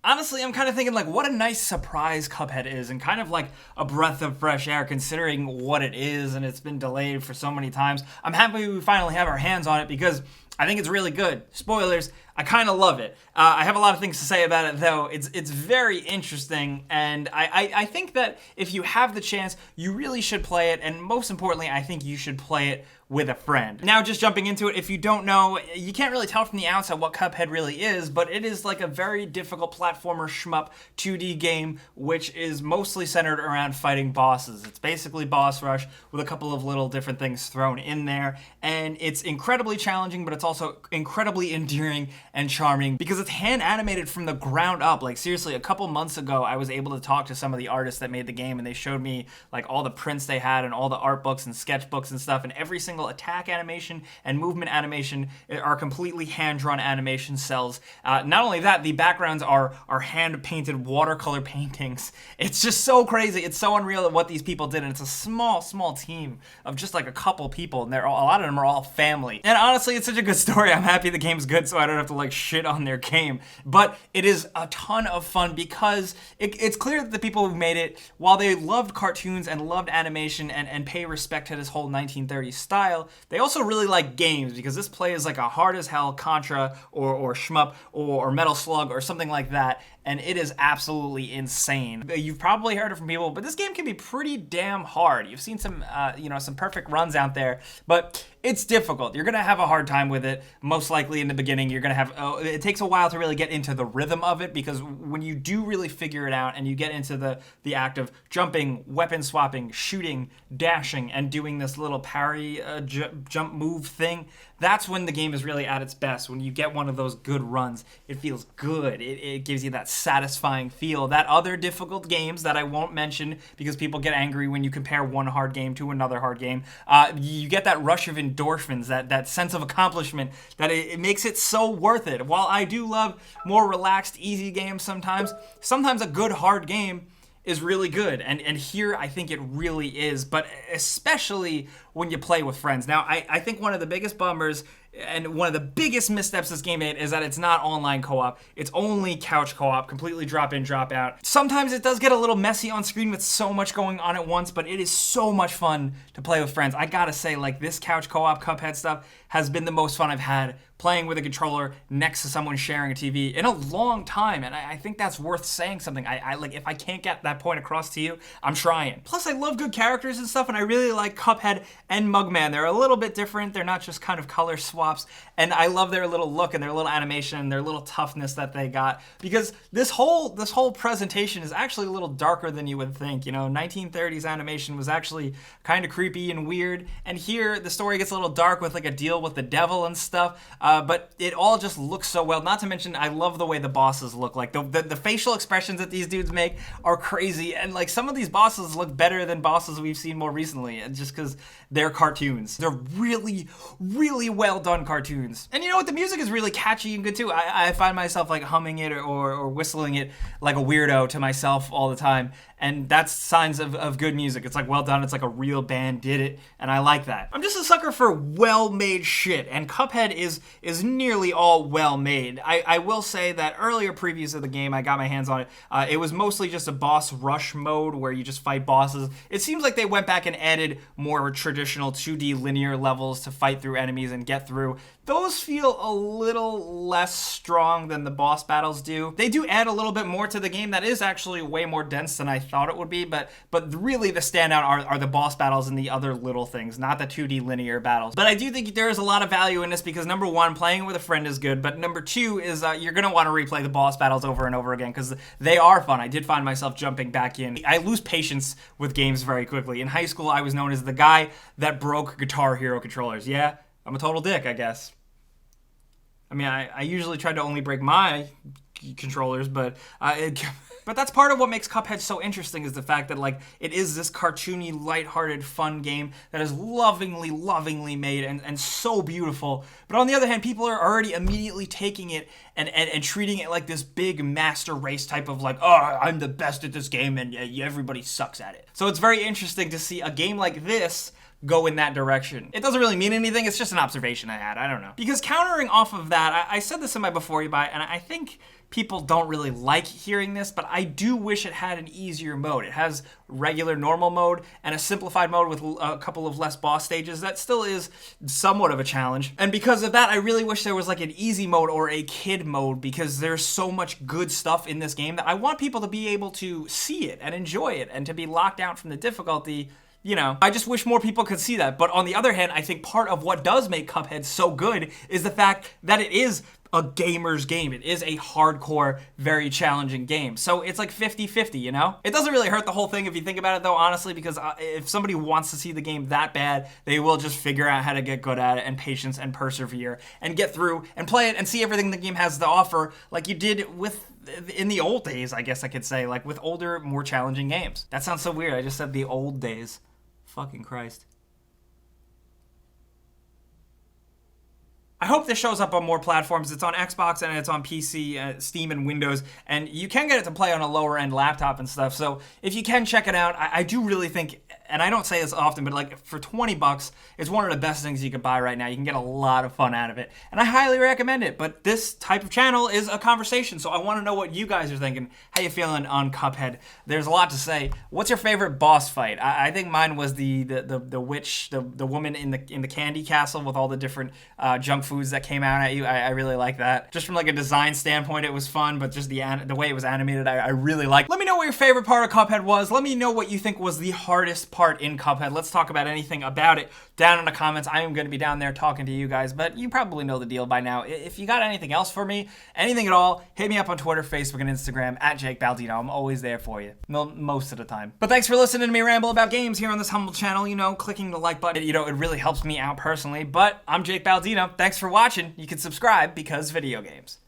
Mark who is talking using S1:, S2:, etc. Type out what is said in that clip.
S1: honestly, I'm kind of thinking like what a nice surprise Cuphead is, and kind of like a breath of fresh air considering what it is, and it's been delayed for so many times. I'm happy we finally have our hands on it because I think it's really good. Spoilers, I kind of love it. I have a lot of things to say about it, though. It's very interesting, and I think that if you have the chance, you really should play it, and most importantly, I think you should play it with a friend. Now, just jumping into it, if you don't know, you can't really tell from the outset what Cuphead really is, but it is like a very difficult platformer shmup 2D game, which is mostly centered around fighting bosses. It's basically boss rush with a couple of little different things thrown in there, and it's incredibly challenging, but it's also incredibly endearing and charming because it's hand animated from the ground up. Like seriously, a couple months ago, I was able to talk to some of the artists that made the game, and they showed me like all the prints they had and all the art books and sketchbooks and stuff, and every single attack animation and movement animation are completely hand-drawn animation cells. Not only that, the backgrounds are hand-painted watercolor paintings. It's just so crazy. It's so unreal what these people did, and it's a small team of just like a couple people, and a lot of them are all family. And honestly, it's such a good story. I'm happy the game's good, so I don't have to like shit on their game. But it is a ton of fun because it's clear that the people who made it, while they loved cartoons and loved animation and pay respect to this whole 1930s style, they also really like games because this plays like a hard as hell Contra or shmup or Metal Slug or something like that, and it is absolutely insane. You've probably heard it from people, but this game can be pretty damn hard. You've seen some some perfect runs out there, but it's difficult. You're gonna have a hard time with it, most likely in the beginning. You're gonna have it takes a while to really get into the rhythm of it, because when you do really figure it out and you get into the act of jumping, weapon swapping, shooting, dashing, and doing this little parry jump move thing, that's when the game is really at its best. When you get one of those good runs, it feels good. It gives you that satisfying feel that other difficult games that I won't mention because people get angry when you compare one hard game to another hard game, you get that rush of endorphins, that sense of accomplishment, that it makes it so worth it. While I do love more relaxed, easy games sometimes a good hard game is really good, and here I think it really is, but especially when you play with friends. Now, I think one of the biggest bummers and one of the biggest missteps this game made is that it's not online co-op. It's only couch co-op, completely drop in, drop out. Sometimes it does get a little messy on screen with so much going on at once, but it is so much fun to play with friends. I gotta say, like, this couch co-op Cuphead stuff has been the most fun I've had playing with a controller next to someone sharing a TV in a long time, and I think that's worth saying something. I like, if I can't get that point across to you, I'm trying. Plus, I love good characters and stuff, and I really like Cuphead and Mugman. They're a little bit different. They're not just kind of color swaps, and I love their little look and their little animation and their little toughness that they got, because this whole presentation is actually a little darker than you would think. 1930s animation was actually kind of creepy and weird, and here the story gets a little dark with like a deal with the devil and stuff, but it all just looks so well. Not to mention, I love the way the bosses look. Like the facial expressions that these dudes make are crazy, and like some of these bosses look better than bosses we've seen more recently, just because they're cartoons. They're really, really well done cartoons. And you know what? The music is really catchy and good too. I find myself like humming it or whistling it like a weirdo to myself all the time, and that's signs of good music. It's like well done. It's like a real band did it, and I like that. I'm just a sucker for well-made shit, and Cuphead is nearly all well-made. I will say that earlier previews of the game, I got my hands on it. It was mostly just a boss rush mode where you just fight bosses. It seems like they went back and added more traditional 2D linear levels to fight through enemies and get through. Those feel a little less strong than the boss battles do. They do add a little bit more to the game that is actually way more dense than I thought it would be, but really the standout are the boss battles and the other little things, not the 2D linear battles. But I do think there is a lot of value in this because number one, playing with a friend is good, but number two is you're going to want to replay the boss battles over and over again because they are fun. I did find myself jumping back in. I lose patience with games very quickly. In high school, I was known as the guy that broke Guitar Hero controllers. Yeah, I'm a total dick, I guess. I mean, I usually try to only break my controllers, but that's part of what makes Cuphead so interesting is the fact that like it is this cartoony, lighthearted, fun game that is lovingly made and so beautiful. But on the other hand, people are already immediately taking it and treating it like this big master race type of like, oh, I'm the best at this game and everybody sucks at it. So it's very interesting to see a game like this go in that direction. It doesn't really mean anything, it's just an observation I had, I don't know. Because countering off of that, I said this in my Before You Buy, and I think people don't really like hearing this, but I do wish it had an easier mode. It has regular normal mode and a simplified mode with a couple of less boss stages. That still is somewhat of a challenge. And because of that, I really wish there was like an easy mode or a kid mode, because there's so much good stuff in this game that I want people to be able to see it and enjoy it and to be locked out from the difficulty. You know, I just wish more people could see that. But on the other hand, I think part of what does make Cuphead so good is the fact that it is a gamer's game. It is a hardcore, very challenging game. So it's like 50-50, you know? It doesn't really hurt the whole thing if you think about it though, honestly, because if somebody wants to see the game that bad, they will just figure out how to get good at it and patience and persevere and get through and play it and see everything the game has to offer, like you did with in the old days, I guess I could say, like with older, more challenging games. That sounds so weird. I just said the old days. Fucking Christ. I hope this shows up on more platforms. It's on Xbox and it's on PC, Steam, and Windows, and you can get it to play on a lower end laptop and stuff. So if you can check it out, I do really think, and I don't say this often, but like for $20, it's one of the best things you can buy right now. You can get a lot of fun out of it, and I highly recommend it. But this type of channel is a conversation, so I want to know what you guys are thinking. How you feeling on Cuphead? There's a lot to say. What's your favorite boss fight? I think mine was the witch, the woman in the candy castle with all the different junk foods that came out at you. I really like that. Just from like a design standpoint, it was fun, but just the way it was animated, I really liked. Let me know what your favorite part of Cuphead was. Let me know what you think was the hardest part in Cuphead. Let's talk about anything about it down in the comments. I am going to be down there talking to you guys, but you probably know the deal by now. If you got anything else for me, anything at all, hit me up on Twitter, Facebook, and Instagram at Jake Baldino. I'm always there for you, most of the time. But thanks for listening to me ramble about games here on this humble channel. You know, clicking the like button, it really helps me out personally. But I'm Jake Baldino. Thanks for watching. You can subscribe because video games.